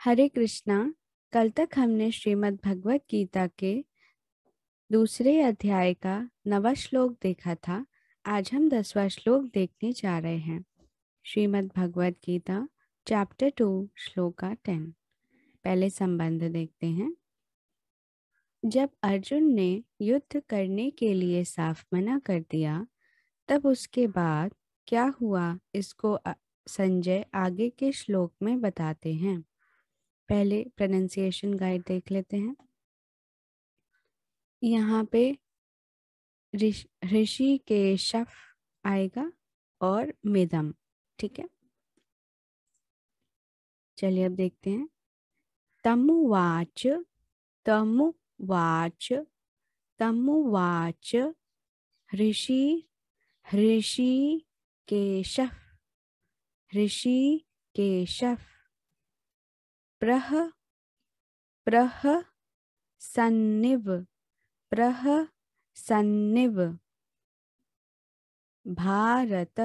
हरे कृष्णा। कल तक हमने श्रीमद् भगवत गीता के दूसरे अध्याय का 9वां श्लोक देखा था। आज हम 10वां श्लोक देखने जा रहे हैं। श्रीमद् भगवत गीता चैप्टर 2 श्लोका 10। पहले संबंध देखते हैं। जब अर्जुन ने युद्ध करने के लिए साफ मना कर दिया, तब उसके बाद क्या हुआ, इसको संजय आगे के श्लोक में बताते हैं। पहले प्रोनाउंसिएशन गाइड देख लेते हैं। यहाँ पे ऋषिकेशः आएगा और मिदम, ठीक है। चलिए अब देखते हैं। तमुवाच तमुवाच तमुवाच ऋषिकेशः प्रहसन्निव भारत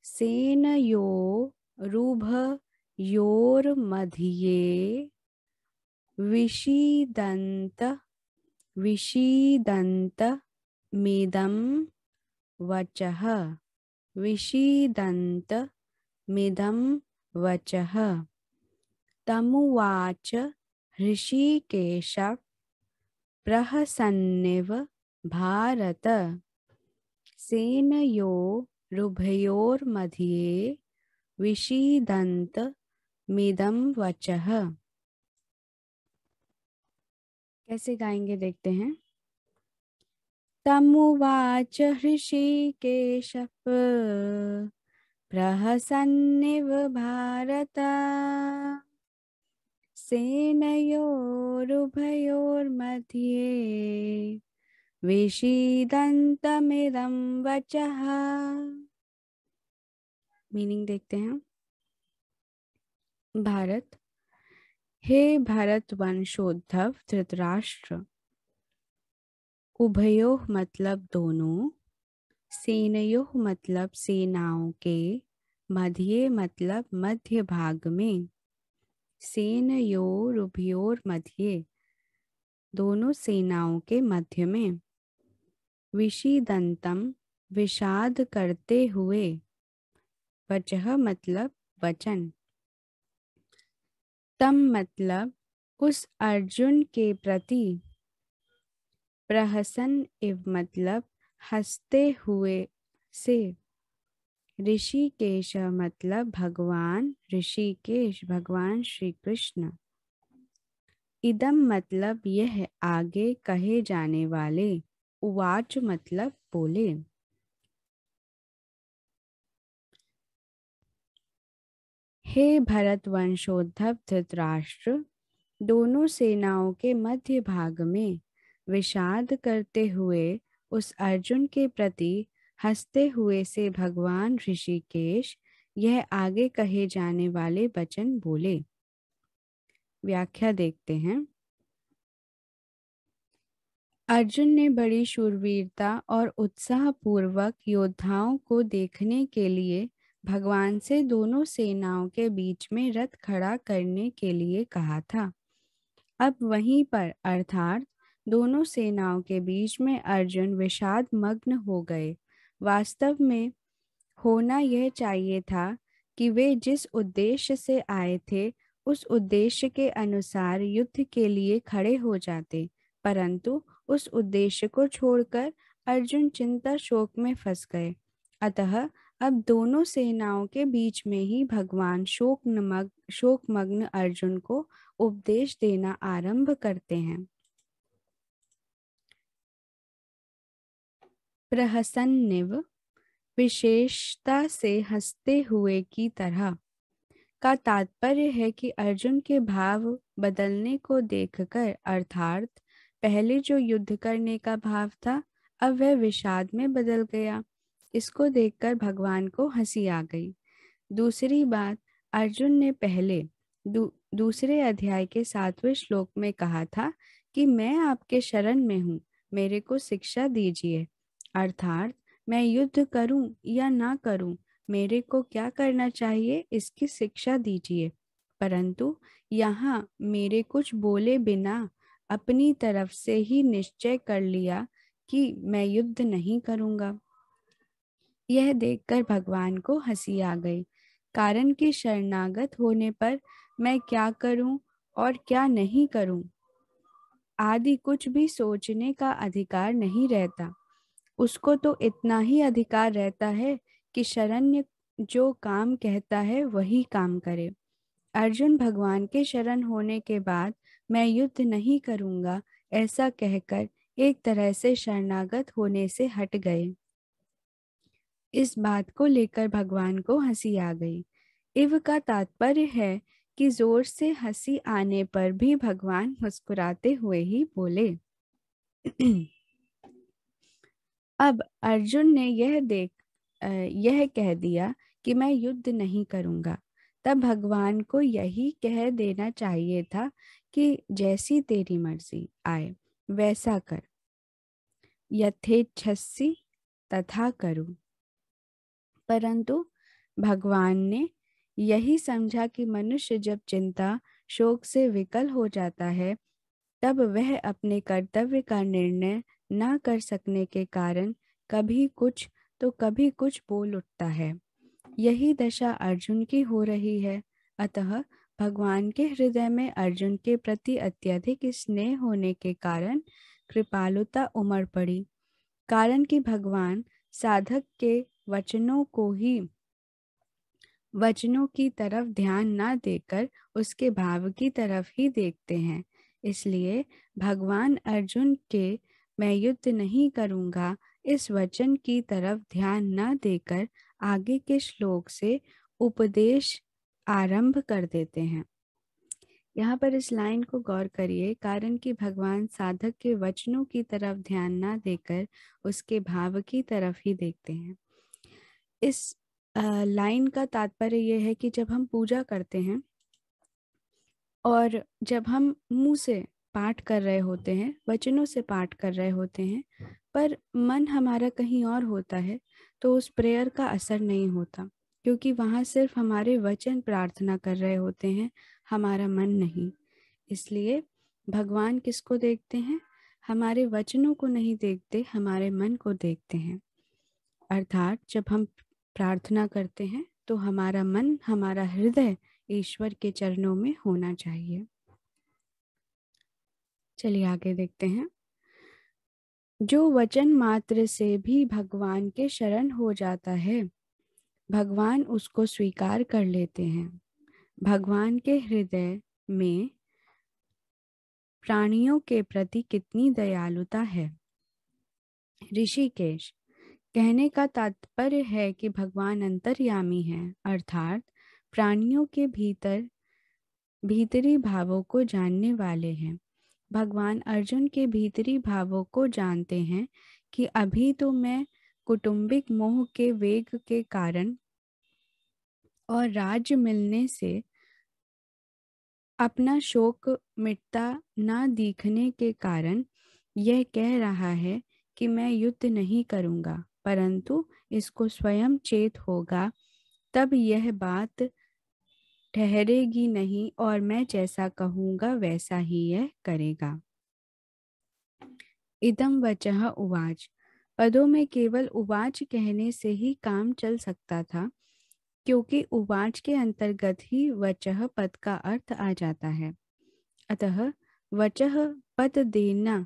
सेनयो रुभयोर्मध्ये विषीदन्त मिदं वचः तमुवाच ऋषिकेशः प्रहसन्निव भारत सेनयोरुभयोर्मध्ये विषीदन्त मिदं वचः। कैसे गाएंगे देखते हैं। तमुवाच ऋषिकेशः प्रहसन्निव भारत सेनयोरुभयोर्मध्ये विषीदन्तमिदं वचः। मीनिंग देखते हैं। भारत, हे भारत वंशोद्धव धृतराष्ट्र। उभयोः मतलब दोनों, सेनयोः मतलब सेनाओं के, मध्ये मतलब मध्य भाग में, सेनयोरुभयोर मध्ये दोनों सेनाओं के मध्य में, विषीदंतम विषाद करते हुए, वचः मतलब वचन, तम मतलब उस अर्जुन के प्रति, प्रहसन इव मतलब हंसते हुए से, ऋषिकेश मतलब भगवान ऋषिकेश भगवान श्री कृष्ण, इदम मतलब यह आगे कहे जाने वाले, उवाच मतलब बोले। हे भरत वंशोद्धव धृतराष्ट्र, दोनों सेनाओं के मध्य भाग में विषाद करते हुए उस अर्जुन के प्रति हंसते हुए से भगवान ऋषिकेश यह आगे कहे जाने वाले वचन बोले। व्याख्या देखते हैं। अर्जुन ने बड़ी शूरवीरता और उत्साह पूर्वक योद्धाओं को देखने के लिए भगवान से दोनों सेनाओं के बीच में रथ खड़ा करने के लिए कहा था। अब वहीं पर अर्थात दोनों सेनाओं के बीच में अर्जुन विषाद मग्न हो गए। वास्तव में होना यह चाहिए था कि वे जिस उद्देश्य से आए थे उस उद्देश्य के अनुसार युद्ध के लिए खड़े हो जाते, परंतु उस उद्देश्य को छोड़कर अर्जुन चिंता शोक में फंस गए। अतः अब दोनों सेनाओं के बीच में ही भगवान शोकमग्न अर्जुन को उपदेश देना आरंभ करते हैं। प्रहसन्निव विशेषता से हंसते हुए की तरह का तात्पर्य है कि अर्जुन के भाव बदलने को देखकर, अर्थात पहले जो युद्ध करने का भाव था अब वह विषाद में बदल गया। इसको देखकर भगवान को हंसी आ गई। दूसरी बात, अर्जुन ने पहले दूसरे अध्याय के 7वें श्लोक में कहा था कि मैं आपके शरण में हूँ, मेरे को शिक्षा दीजिए। अर्थात मैं युद्ध करूं या ना करूं, मेरे को क्या करना चाहिए इसकी शिक्षा दीजिए। परंतु यहाँ मेरे कुछ बोले बिना अपनी तरफ से ही निश्चय कर लिया कि मैं युद्ध नहीं करूंगा। यह देखकर भगवान को हंसी आ गई, कारण कि शरणागत होने पर मैं क्या करूं और क्या नहीं करूं आदि कुछ भी सोचने का अधिकार नहीं रहता। उसको तो इतना ही अधिकार रहता है कि शरण्य जो काम कहता है वही काम करे। अर्जुन भगवान के शरण होने के बाद मैं युद्ध नहीं करूंगा ऐसा कहकर एक तरह से शरणागत होने से हट गए। इस बात को लेकर भगवान को हंसी आ गई। इव का तात्पर्य है कि जोर से हंसी आने पर भी भगवान मुस्कुराते हुए ही बोले। अब अर्जुन ने यह कह दिया कि मैं युद्ध नहीं करूंगा, तब भगवान को यही कह देना चाहिए था कि जैसी तेरी मर्जी आए वैसा कर, यथेच्छसि तथा करूं। परंतु भगवान ने यही समझा कि मनुष्य जब चिंता शोक से विकल हो जाता है तब वह अपने कर्तव्य का निर्णय न कर सकने के कारण कभी कुछ तो कभी कुछ बोल उठता है। यही दशा अर्जुन की हो रही है। अतः भगवान के हृदय में अर्जुन के प्रति अत्यधिक स्नेह होने के कारण कृपालुता उमड़ पड़ी। कारण कि भगवान साधक के वचनों की तरफ ध्यान न देकर उसके भाव की तरफ ही देखते हैं। इसलिए भगवान अर्जुन के मैं युद्ध नहीं करूंगा इस वचन की तरफ ध्यान न देकर आगे के श्लोक से उपदेश आरंभ कर देते हैं। यहाँ पर इस लाइन को गौर करिए, कारण कि भगवान साधक के वचनों की तरफ ध्यान न देकर उसके भाव की तरफ ही देखते हैं। इस लाइन का तात्पर्य यह है कि जब हम पूजा करते हैं और जब हम मुंह से पाठ कर रहे होते हैं, वचनों से पाठ कर रहे होते हैं, पर मन हमारा कहीं और होता है, तो उस प्रेयर का असर नहीं होता, क्योंकि वहाँ सिर्फ हमारे वचन प्रार्थना कर रहे होते हैं, हमारा मन नहीं। इसलिए भगवान किसको देखते हैं? हमारे वचनों को नहीं देखते, हमारे मन को देखते हैं। अर्थात जब हम प्रार्थना करते हैं तो हमारा मन, हमारा हृदय ईश्वर के चरणों में होना चाहिए। चलिए आगे देखते हैं। जो वचन मात्र से भी भगवान के शरण हो जाता है, भगवान उसको स्वीकार कर लेते हैं। भगवान के हृदय में प्राणियों के प्रति कितनी दयालुता है। ऋषिकेश, कहने का तात्पर्य है कि भगवान अंतर्यामी हैं, अर्थात प्राणियों के भीतरी भावों को जानने वाले हैं। भगवान अर्जुन के भीतरी भावों को जानते हैं कि अभी तो मैं कौटुंबिक मोह के वेग के कारण और राज्य मिलने से अपना शोक मिटता न दिखने के कारण यह कह रहा है कि मैं युद्ध नहीं करूंगा, परंतु इसको स्वयं चेत होगा तब यह बात ठहरेगी नहीं और मैं जैसा कहूंगा वैसा ही यह करेगा। इदम वचः उवाच, पदों में केवल उवाच कहने से ही काम चल सकता था, क्योंकि उवाच के अंतर्गत ही वचः पद का अर्थ आ जाता है। अतः वचः पद देना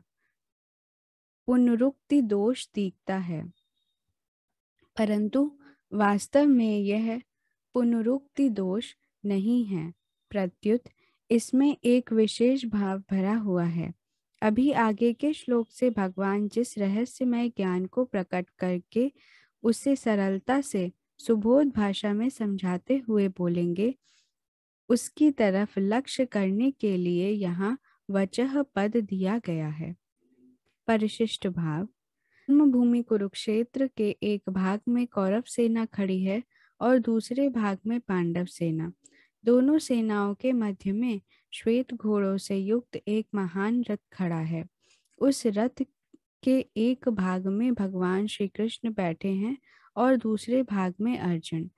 पुनरुक्ति दोष दिखता है, परंतु वास्तव में यह पुनरुक्ति दोष नहीं है, प्रत्युत इसमें एक विशेष भाव भरा हुआ है। अभी आगे के श्लोक से भगवान जिस रहस्यमय ज्ञान को प्रकट करके उसे सरलता से सुबोध भाषा में समझाते हुए बोलेंगे, उसकी तरफ लक्ष्य करने के लिए यहाँ वचः पद दिया गया है। परिशिष्ट भाव, जन्मभूमि कुरुक्षेत्र के एक भाग में कौरव सेना खड़ी है और दूसरे भाग में पांडव सेना। दोनों सेनाओं के मध्य में श्वेत घोड़ों से युक्त एक महान रथ खड़ा है। उस रथ के एक भाग में भगवान श्री कृष्ण बैठे हैं और दूसरे भाग में अर्जुन।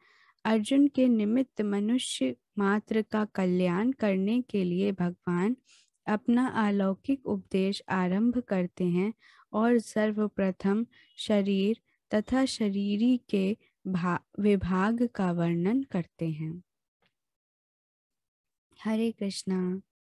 अर्जुन के निमित्त मनुष्य मात्र का कल्याण करने के लिए भगवान अपना अलौकिक उपदेश आरंभ करते हैं और सर्वप्रथम शरीर तथा शरीरी के विभाग का वर्णन करते हैं। हरे कृष्णा।